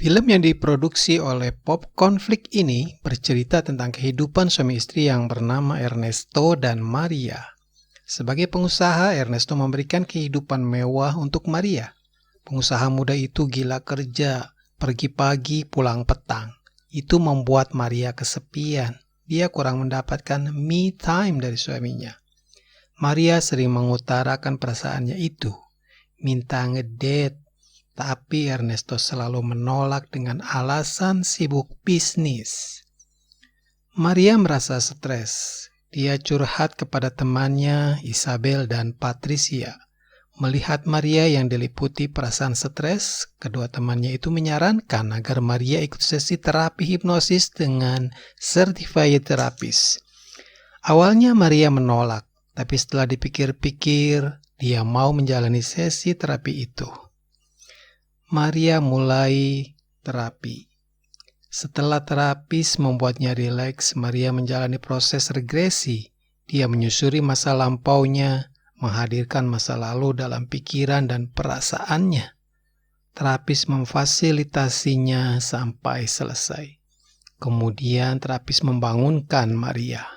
Film yang diproduksi oleh Popcorn Flick ini bercerita tentang kehidupan suami istri yang bernama Ernesto dan Maria. Sebagai pengusaha, Ernesto memberikan kehidupan mewah untuk Maria. Pengusaha muda itu gila kerja, pergi pagi, pulang petang. Itu membuat Maria kesepian. Dia kurang mendapatkan me time dari suaminya. Maria sering mengutarakan perasaannya itu, minta ngedate. Tapi Ernesto selalu menolak dengan alasan sibuk bisnis. Maria merasa stres. Dia curhat kepada temannya Isabel dan Patricia. Melihat Maria yang diliputi perasaan stres, kedua temannya itu menyarankan agar Maria ikut sesi terapi hipnosis dengan certified therapist. Awalnya Maria menolak, tapi setelah dipikir-pikir, dia mau menjalani sesi terapi itu. Maria mulai terapi. Setelah terapis membuatnya rileks, Maria menjalani proses regresi. Dia menyusuri masa lampaunya, menghadirkan masa lalu dalam pikiran dan perasaannya. Terapis memfasilitasinya sampai selesai. Kemudian terapis membangunkan Maria.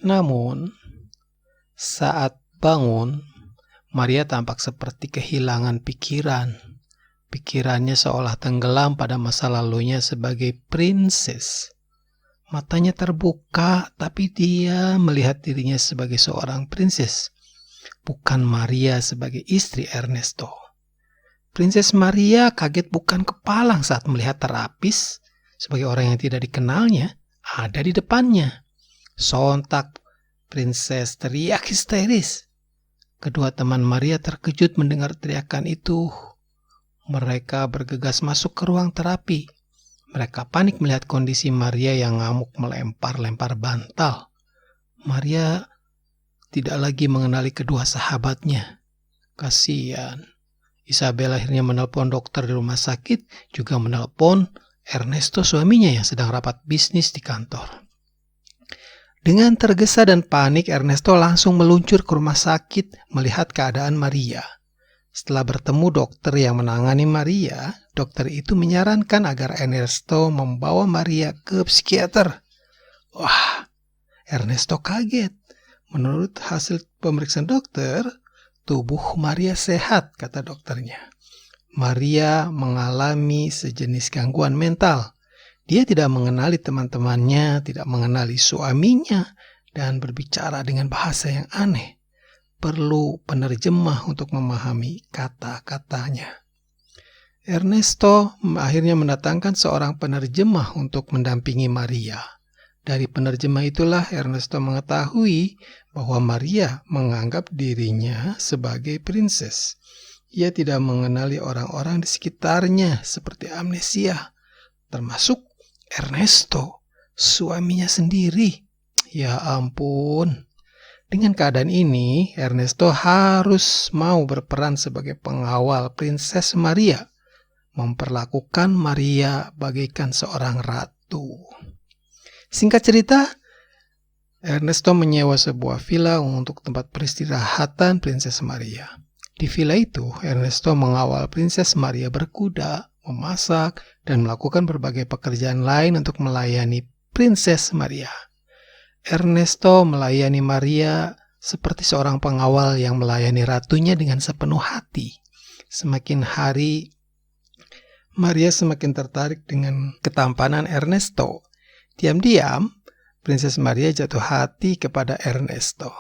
Namun, saat bangun, Maria tampak seperti kehilangan pikiran. Pikirannya seolah tenggelam pada masa lalunya sebagai princess. Matanya terbuka, tapi dia melihat dirinya sebagai seorang princess, bukan Maria sebagai istri Ernesto. Princess Maria kaget bukan kepalang saat melihat terapis sebagai orang yang tidak dikenalnya ada di depannya. Sontak, princess teriak histeris. Kedua teman Maria terkejut mendengar teriakan itu. Mereka bergegas masuk ke ruang terapi. Mereka panik melihat kondisi Maria yang ngamuk melempar-lempar bantal. Maria tidak lagi mengenali kedua sahabatnya. Kasihan. Isabel akhirnya menelpon dokter di rumah sakit, juga menelpon Ernesto suaminya yang sedang rapat bisnis di kantor. Dengan tergesa dan panik, Ernesto langsung meluncur ke rumah sakit melihat keadaan Maria. Setelah bertemu dokter yang menangani Maria, dokter itu menyarankan agar Ernesto membawa Maria ke psikiater. Wah, Ernesto kaget. Menurut hasil pemeriksaan dokter, tubuh Maria sehat, kata dokternya. Maria mengalami sejenis gangguan mental. Dia tidak mengenali teman-temannya, tidak mengenali suaminya, dan berbicara dengan bahasa yang aneh. Perlu penerjemah untuk memahami kata-katanya. Ernesto akhirnya mendatangkan seorang penerjemah untuk mendampingi Maria. Dari penerjemah itulah Ernesto mengetahui bahwa Maria menganggap dirinya sebagai princess. Ia tidak mengenali orang-orang di sekitarnya seperti amnesia, termasuk Ernesto, suaminya sendiri. Ya ampun. Dengan keadaan ini, Ernesto harus mau berperan sebagai pengawal Princess Maria, memperlakukan Maria bagaikan seorang ratu. Singkat cerita, Ernesto menyewa sebuah villa untuk tempat peristirahatan Princess Maria. Di villa itu, Ernesto mengawal Princess Maria berkuda, memasak, dan melakukan berbagai pekerjaan lain untuk melayani Princess Maria. Ernesto melayani Maria seperti seorang pengawal yang melayani ratunya dengan sepenuh hati. Semakin hari, Maria semakin tertarik dengan ketampanan Ernesto. Diam-diam, Princess Maria jatuh hati kepada Ernesto.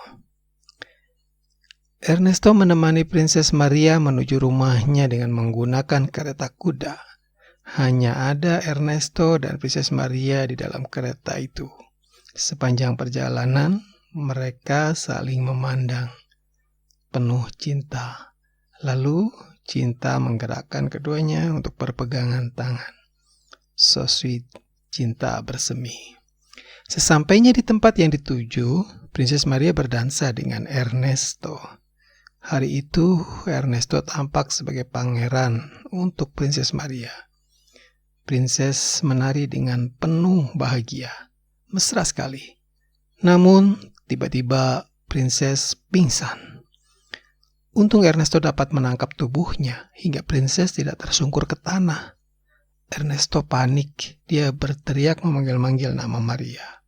Ernesto menemani Princess Maria menuju rumahnya dengan menggunakan kereta kuda. Hanya ada Ernesto dan Princess Maria di dalam kereta itu. Sepanjang perjalanan, mereka saling memandang, penuh cinta. Lalu, cinta menggerakkan keduanya untuk berpegangan tangan. So sweet, cinta bersemi. Sesampainya di tempat yang dituju, Princess Maria berdansa dengan Ernesto. Hari itu, Ernesto tampak sebagai pangeran untuk Princess Maria. Princess menari dengan penuh bahagia. Mesra sekali. Namun, tiba-tiba Princess pingsan. Untung Ernesto dapat menangkap tubuhnya hingga Princess tidak tersungkur ke tanah. Ernesto panik. Dia berteriak memanggil-manggil nama Maria.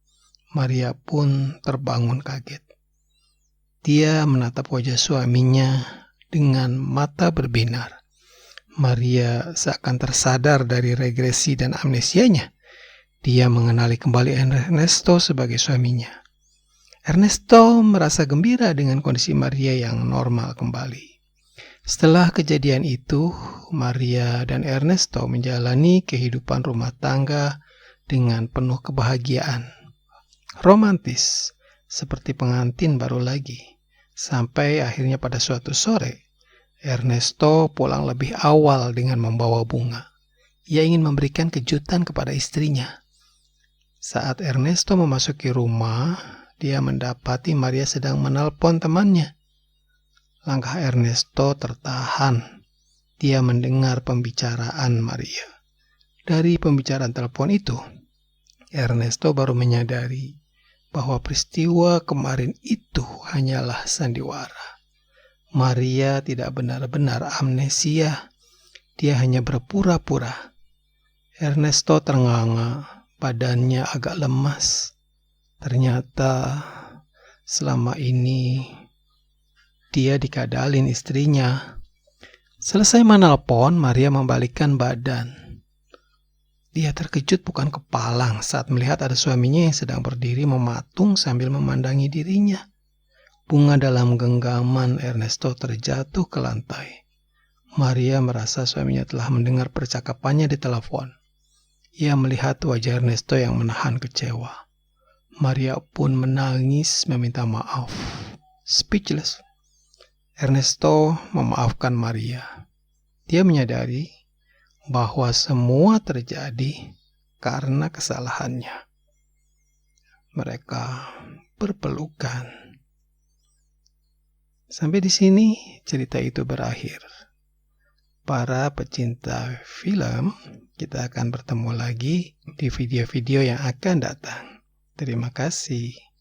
Maria pun terbangun kaget. Dia menatap wajah suaminya dengan mata berbinar. Maria seakan tersadar dari regresi dan amnesianya. Dia mengenali kembali Ernesto sebagai suaminya. Ernesto merasa gembira dengan kondisi Maria yang normal kembali. Setelah kejadian itu, Maria dan Ernesto menjalani kehidupan rumah tangga dengan penuh kebahagiaan. Romantis, seperti pengantin baru lagi. Sampai akhirnya pada suatu sore, Ernesto pulang lebih awal dengan membawa bunga. Ia ingin memberikan kejutan kepada istrinya. Saat Ernesto memasuki rumah, dia mendapati Maria sedang menelpon temannya. Langkah Ernesto tertahan. Dia mendengar pembicaraan Maria. Dari pembicaraan telepon itu, Ernesto baru menyadari bahwa peristiwa kemarin itu hanyalah sandiwara. Maria tidak benar-benar amnesia. Dia hanya berpura-pura. Ernesto ternganga, badannya agak lemas. Ternyata selama ini dia dikadalin istrinya. Selesai menelpon, Maria membalikkan badan. Dia terkejut bukan kepalang saat melihat ada suaminya yang sedang berdiri mematung sambil memandangi dirinya. Bunga dalam genggaman Ernesto terjatuh ke lantai. Maria merasa suaminya telah mendengar percakapannya di telepon. Ia melihat wajah Ernesto yang menahan kecewa. Maria pun menangis meminta maaf. Speechless. Ernesto memaafkan Maria. Dia menyadari bahwa semua terjadi karena kesalahannya. Mereka berpelukan. Sampai di sini cerita itu berakhir. Para pecinta film, kita akan bertemu lagi di video-video yang akan datang. Terima kasih.